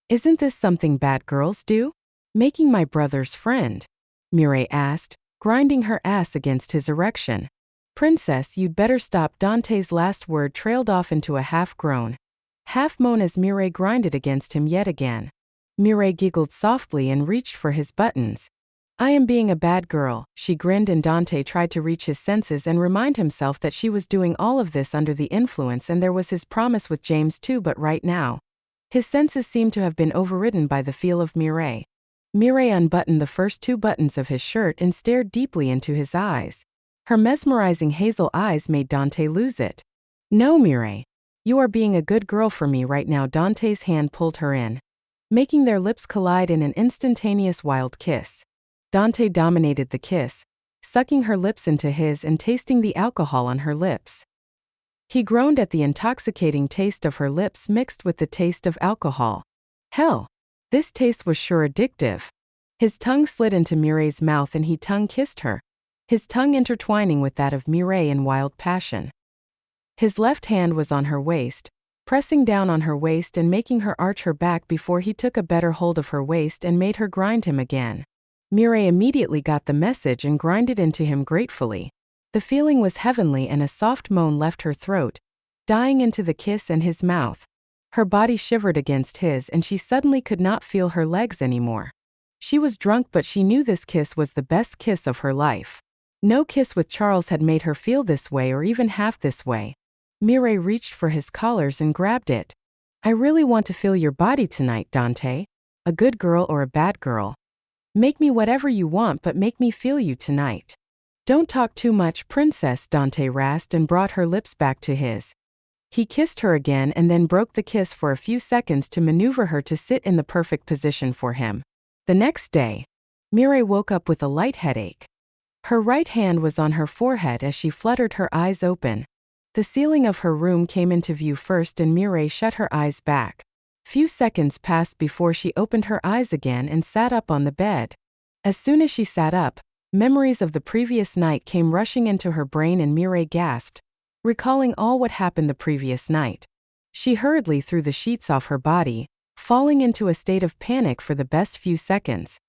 Isn't this something bad girls do? Making my brother's friend? Mireille asked, grinding her ass against his erection. Princess, you'd better stop. Dante's last word trailed off into a half-groan, half-moan as Mireille grinded against him yet again. Mireille giggled softly and reached for his buttons. I am being a bad girl, she grinned, and Dante tried to reach his senses and remind himself that she was doing all of this under the influence, and there was his promise with James too, but right now, his senses seemed to have been overridden by the feel of Mireille. Mireille unbuttoned the first 2 buttons of his shirt and stared deeply into his eyes. Her mesmerizing hazel eyes made Dante lose it. No, Mireille. You are being a good girl for me right now. Dante's hand pulled her in, making their lips collide in an instantaneous wild kiss. Dante dominated the kiss, sucking her lips into his and tasting the alcohol on her lips. He groaned at the intoxicating taste of her lips mixed with the taste of alcohol. Hell, this taste was sure addictive. His tongue slid into Mireille's mouth and he tongue-kissed her, his tongue intertwining with that of Mireille in wild passion. His left hand was on her waist, pressing down on her waist and making her arch her back before he took a better hold of her waist and made her grind him again. Mireille immediately got the message and grinded into him gratefully. The feeling was heavenly and a soft moan left her throat, dying into the kiss and his mouth. Her body shivered against his and she suddenly could not feel her legs anymore. She was drunk, but she knew this kiss was the best kiss of her life. No kiss with Charles had made her feel this way or even half this way. Mireille reached for his collars and grabbed it. I really want to feel your body tonight, Dante. A good girl or a bad girl. Make me whatever you want, but make me feel you tonight. Don't talk too much, princess, Dante rasped and brought her lips back to his. He kissed her again and then broke the kiss for a few seconds to maneuver her to sit in the perfect position for him. The next day, Mireille woke up with a light headache. Her right hand was on her forehead as she fluttered her eyes open. The ceiling of her room came into view first and Mireille shut her eyes back. Few seconds passed before she opened her eyes again and sat up on the bed. As soon as she sat up, memories of the previous night came rushing into her brain and Mireille gasped, recalling all what happened the previous night. She hurriedly threw the sheets off her body, falling into a state of panic for the best few seconds.